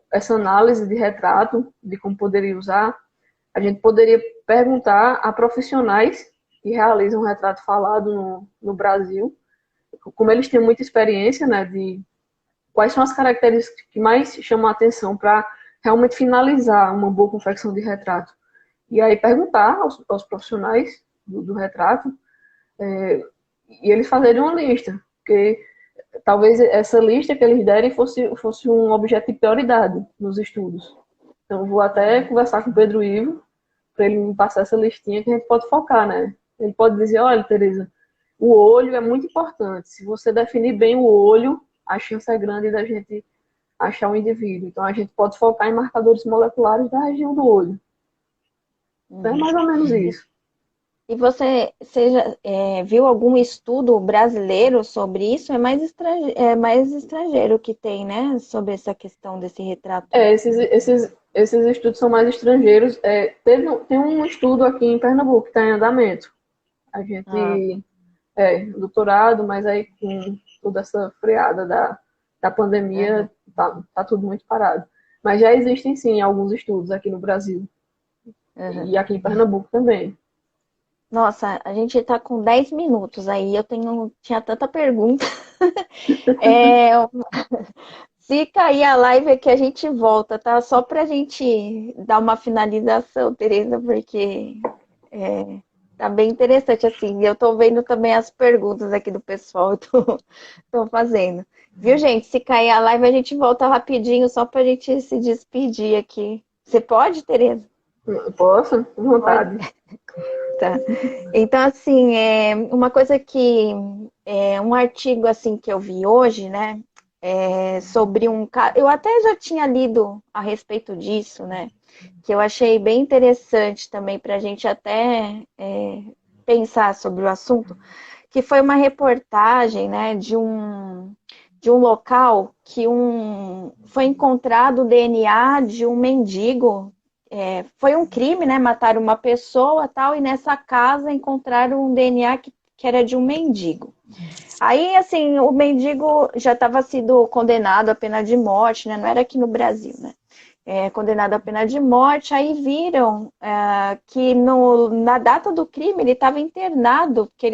essa análise de retrato, de como poderia usar, a gente poderia perguntar a profissionais que realizam retrato falado no Brasil, como eles têm muita experiência, né, de quais são as características que mais chamam a atenção para realmente finalizar uma boa confecção de retrato. E aí perguntar aos profissionais do retrato e eles fazerem uma lista, porque talvez essa lista que eles derem fosse um objeto de prioridade nos estudos. Então, eu vou até conversar com o Pedro Ivo para ele me passar essa listinha que a gente pode focar, né? Ele pode dizer, olha, Tereza, o olho é muito importante. Se você definir bem o olho, a chance é grande da gente achar um indivíduo. Então, a gente pode focar em marcadores moleculares da região do olho. Então, é Uhum. mais ou menos isso. E você já, viu algum estudo brasileiro sobre isso? É mais estrangeiro que tem, né? Sobre essa questão desse retrato. Esses estudos são mais estrangeiros. Tem um estudo aqui em Pernambuco que está em andamento. A Ah, gente doutorado, mas aí com toda essa freada da aham. pandemia, tá tudo muito parado. Mas já existem sim alguns estudos aqui no Brasil Aham. e aqui em Pernambuco também. Nossa, a gente tá com 10 minutos aí. Tinha tanta pergunta. É, se cair a live aqui, a gente volta, tá? Só pra gente dar uma finalização, Tereza, porque tá bem interessante, assim. Eu tô vendo também as perguntas aqui do pessoal, eu tô fazendo. Viu, gente? Se cair a live, a gente volta rapidinho, só pra gente se despedir aqui. Você pode, Tereza? Posso? Com Pode. vontade. Tá. Então, assim, uma coisa que um artigo assim que eu vi hoje, né, sobre um caso, eu até já tinha lido a respeito disso, né, que eu achei bem interessante também para a gente até pensar sobre o assunto, que foi uma reportagem, né, de um local que foi encontrado o DNA de um mendigo. Foi um crime, né? Mataram uma pessoa tal, e nessa casa encontraram um DNA que era de um mendigo. Aí, assim, o mendigo já estava sido condenado à pena de morte, né? Não era aqui no Brasil, né? Condenado à pena de morte, aí viram que na data do crime ele estava internado, porque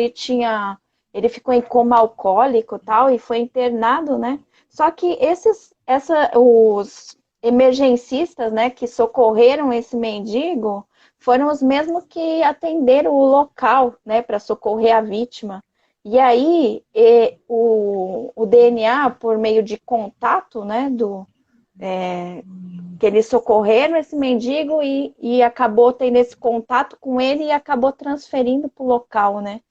ele ficou em coma alcoólico e tal, e foi internado, né? Só que os emergencistas, né, que socorreram esse mendigo, foram os mesmos que atenderam o local, né, para socorrer a vítima. E aí, o DNA, por meio de contato, né, que eles socorreram esse mendigo e acabou tendo esse contato com ele e acabou transferindo para o local, né?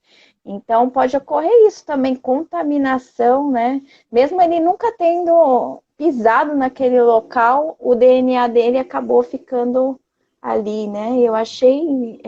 Então pode ocorrer isso também, contaminação, né? Mesmo ele nunca tendo pisado naquele local, o DNA dele acabou ficando ali, né? Eu achei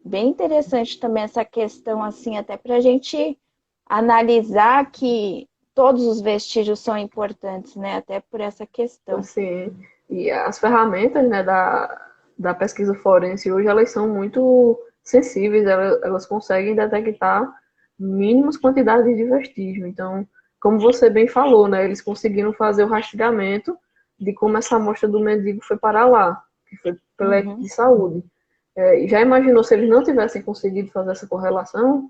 bem interessante também essa questão, assim, até para a gente analisar que todos os vestígios são importantes, né? Até por essa questão. Assim, e as ferramentas, né, da pesquisa forense hoje, elas são muito sensíveis, elas conseguem detectar mínimas quantidades de vestígio. Então, como você bem falou, né, eles conseguiram fazer o rastreamento de como essa amostra do mendigo foi parar lá, que foi pela equipe de saúde. Já imaginou se eles não tivessem conseguido fazer essa correlação?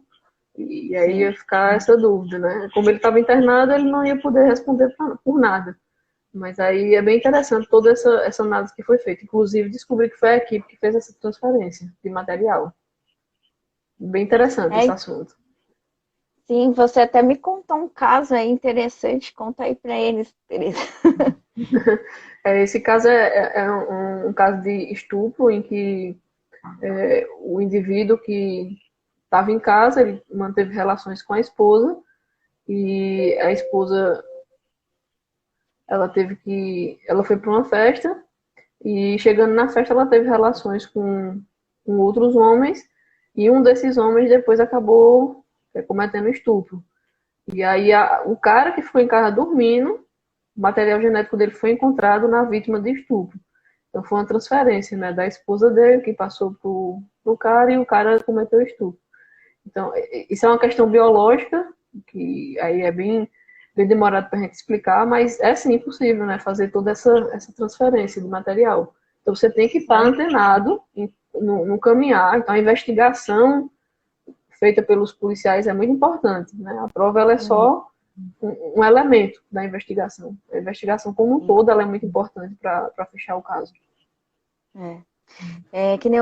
E aí ia ficar essa dúvida, né? Como ele estava internado, ele não ia poder responder por nada. Mas aí é bem interessante toda essa análise que foi feita. Inclusive, descobri que foi a equipe que fez essa transferência de material. Bem interessante esse assunto. Sim, você até me contou um caso aí interessante. Conta aí para eles, Teresa. Esse caso é um caso de estupro em que o indivíduo que estava em casa, ele manteve relações com a esposa e a esposa ela foi para uma festa e chegando na festa ela teve relações com outros homens e um desses homens depois acabou cometendo estupro. E aí o cara que ficou em casa dormindo, o material genético dele foi encontrado na vítima de estupro. Então foi uma transferência, né, da esposa dele que passou pro cara e o cara cometeu estupro. Então isso é uma questão biológica que aí é bem demorado para a gente explicar, mas é sim possível, né, fazer toda essa transferência de material. Então você tem que estar antenado no caminhar. Então a investigação feita pelos policiais é muito importante, né? A prova ela é só um elemento da investigação. A investigação como um todo ela é muito importante para fechar o caso. Que nem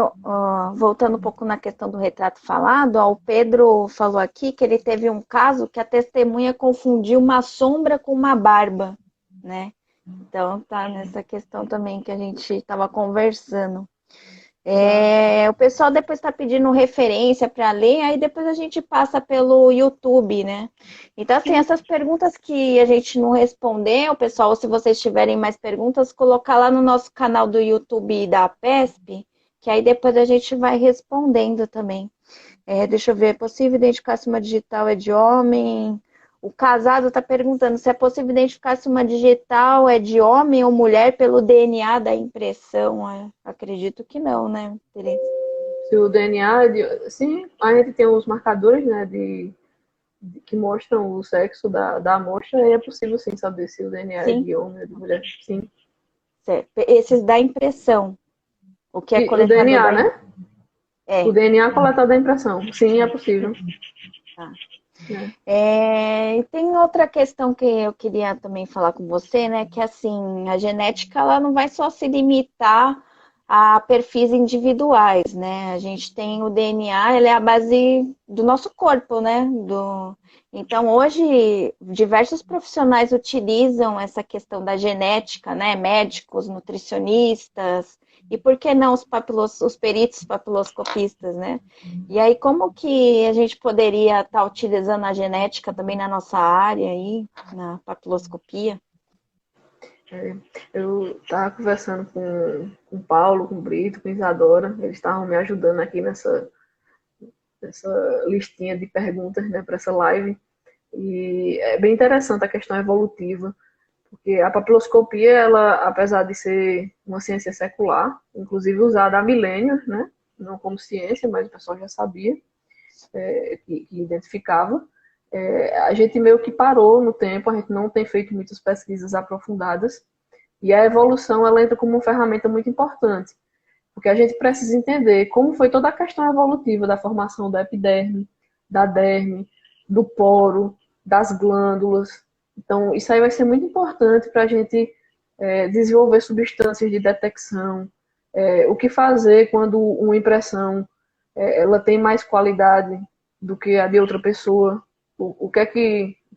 voltando um pouco na questão do retrato falado, o Pedro falou aqui que ele teve um caso que a testemunha confundiu uma sombra com uma barba, né? Então tá nessa questão também que a gente estava conversando. O pessoal depois está pedindo referência para ler, aí depois a gente passa pelo YouTube, né? Então, assim, essas perguntas que a gente não respondeu, pessoal, se vocês tiverem mais perguntas, colocar lá no nosso canal do YouTube da PESP, que aí depois a gente vai respondendo também. Deixa eu ver, é possível identificar se uma digital é de homem? O casado está perguntando se é possível identificar se uma digital é de homem ou mulher pelo DNA da impressão. Acredito que não, né, Teresa? Se o DNA sim, a gente tem os marcadores, né, que mostram o sexo da amostra, e é possível sim saber se o DNA é de homem ou de mulher. Sim. Certo. Esses da impressão. O que é coletado o DNA, né? O DNA coletado da impressão. Sim, é possível. Tá. E tem outra questão que eu queria também falar com você, né? Que assim, a genética ela não vai só se limitar a perfis individuais, né? A gente tem o DNA, ele é a base do nosso corpo, né? Então, hoje, diversos profissionais utilizam essa questão da genética, né? Médicos, nutricionistas, e por que não os peritos papiloscopistas, né? E aí, como que a gente poderia estar utilizando a genética também na nossa área aí, na papiloscopia? Eu estava conversando com o Paulo, com o Brito, com a Isadora, eles estavam me ajudando aqui nessa listinha de perguntas, né, para essa live. E é bem interessante a questão evolutiva, porque a papiloscopia, ela, apesar de ser uma ciência secular, inclusive usada há milênios, né, não como ciência, mas o pessoal já sabia, que identificava, a gente meio que parou no tempo, a gente não tem feito muitas pesquisas aprofundadas, e a evolução ela entra como uma ferramenta muito importante, porque a gente precisa entender como foi toda a questão evolutiva da formação da epiderme, da derme, do poro, das glândulas. Então, isso aí vai ser muito importante para a gente desenvolver substâncias de detecção, o que fazer quando uma impressão ela tem mais qualidade do que a de outra pessoa, o que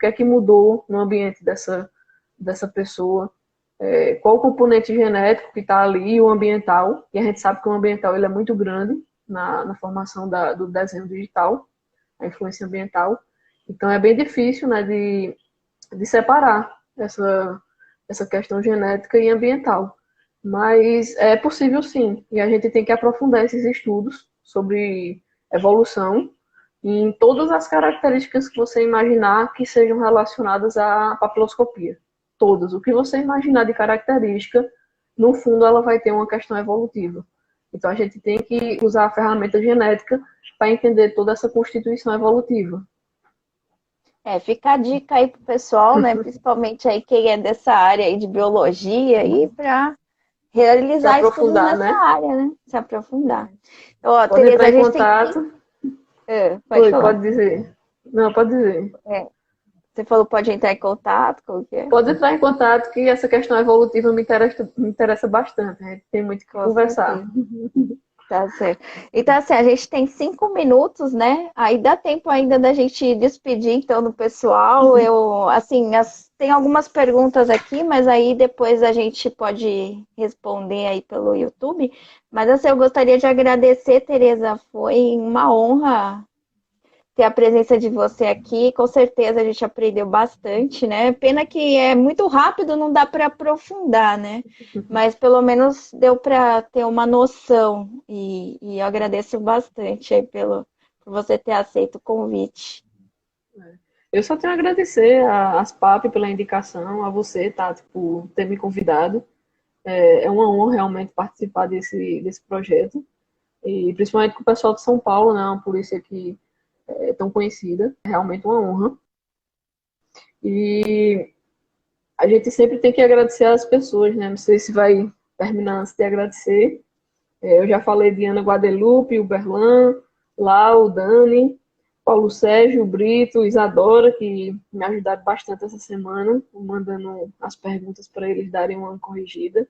é que mudou no ambiente dessa pessoa, qual o componente genético que está ali e o ambiental, e a gente sabe que o ambiental ele é muito grande na formação do desenho digital, a influência ambiental. Então é bem difícil, né, de separar essa questão genética e ambiental. Mas é possível sim, e a gente tem que aprofundar esses estudos sobre evolução em todas as características que você imaginar que sejam relacionadas à papiloscopia. Todas. O que você imaginar de característica, no fundo ela vai ter uma questão evolutiva. Então a gente tem que usar a ferramenta genética para entender toda essa constituição evolutiva. Fica a dica aí pro pessoal, né? Principalmente aí quem é dessa área aí de biologia aí para Se realizar estudos aprofundar, nessa né? área, né? Se aprofundar. Ó, Pode Tereza, entrar a em gente tem que... contato. Pode Oi, falar. pode dizer. Não, pode dizer. É, você falou pode entrar em contato com o quê? Pode entrar em contato que essa questão evolutiva me interessa bastante. A gente tem muito o que Com conversar. certeza. Tá certo. Então, assim, a gente tem 5 minutos, né? Aí dá tempo ainda da gente despedir, então, do pessoal. Eu, assim, tem algumas perguntas aqui, mas aí depois a gente pode responder aí pelo YouTube. Mas, assim, eu gostaria de agradecer, Tereza. Foi uma honra ter a presença de você aqui. Com certeza a gente aprendeu bastante, né? Pena que é muito rápido, não dá para aprofundar, né? Mas pelo menos deu para ter uma noção. E eu agradeço bastante aí por você ter aceito o convite. Eu só tenho a agradecer às PAP pela indicação, a você, Tati, por ter me convidado. É uma honra realmente participar desse projeto. E principalmente com o pessoal de São Paulo, né? Uma polícia que é tão conhecida. É realmente uma honra. E a gente sempre tem que agradecer às pessoas, né? Não sei se vai terminar antes de agradecer. Eu já falei de Ana Guadalupe, o Berlan, Lau, Dani, Paulo Sérgio, Brito, Isadora, que me ajudaram bastante essa semana, mandando as perguntas para eles darem uma corrigida.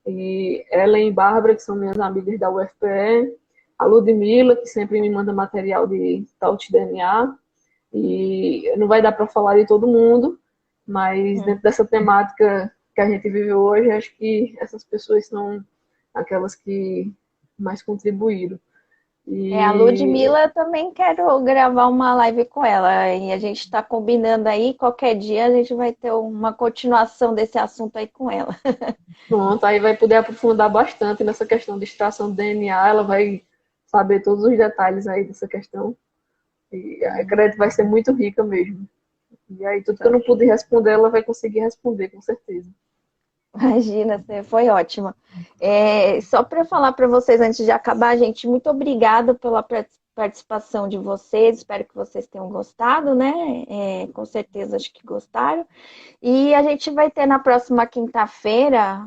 E Ellen e Bárbara, que são minhas amigas da UFPE, a Ludmilla, que sempre me manda material de Taut DNA, e não vai dar para falar de todo mundo, mas dentro dessa temática que a gente vive hoje, acho que essas pessoas são aquelas que mais contribuíram. A E Ludmilla, eu também quero gravar uma live com ela. E a gente está combinando aí, qualquer dia a gente vai ter uma continuação desse assunto aí com ela. pronto, aí vai poder aprofundar bastante nessa questão de extração de DNA, ela vai saber todos os detalhes aí dessa questão. E a crédito vai ser muito rica mesmo. E aí tudo que eu não pude responder, ela vai conseguir responder, com certeza. Imagina, você foi ótima. Só para falar para vocês antes de acabar, gente, muito obrigada pela participação de vocês. Espero que vocês tenham gostado, né? Com certeza acho que gostaram. E a gente vai ter na próxima quinta-feira,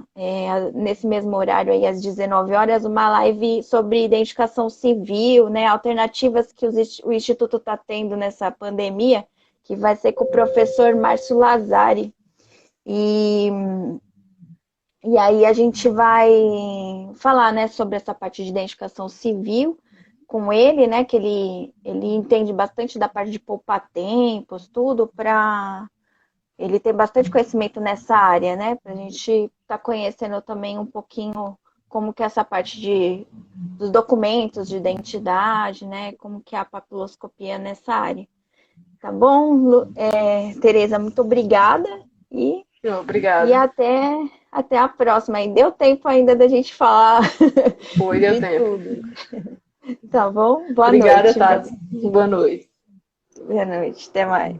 nesse mesmo horário aí, às 19 horas, uma live sobre identificação civil, né? Alternativas que o Instituto está tendo nessa pandemia, que vai ser com o professor Márcio Lazari. E e aí a gente vai falar, né, sobre essa parte de identificação civil com ele, né, que ele entende bastante da parte de poupar tempos, tudo, para ele tem bastante conhecimento nessa área, né, para a gente estar conhecendo também um pouquinho como que é essa parte dos documentos de identidade, né, como que é a papiloscopia nessa área. Tá bom, Tereza, muito obrigada e e Obrigada. até a próxima. E deu tempo ainda da gente falar Foi, deu de tempo. tudo. Tá bom? Boa Obrigada, noite, Tati. então. Boa noite. Boa noite. Até mais.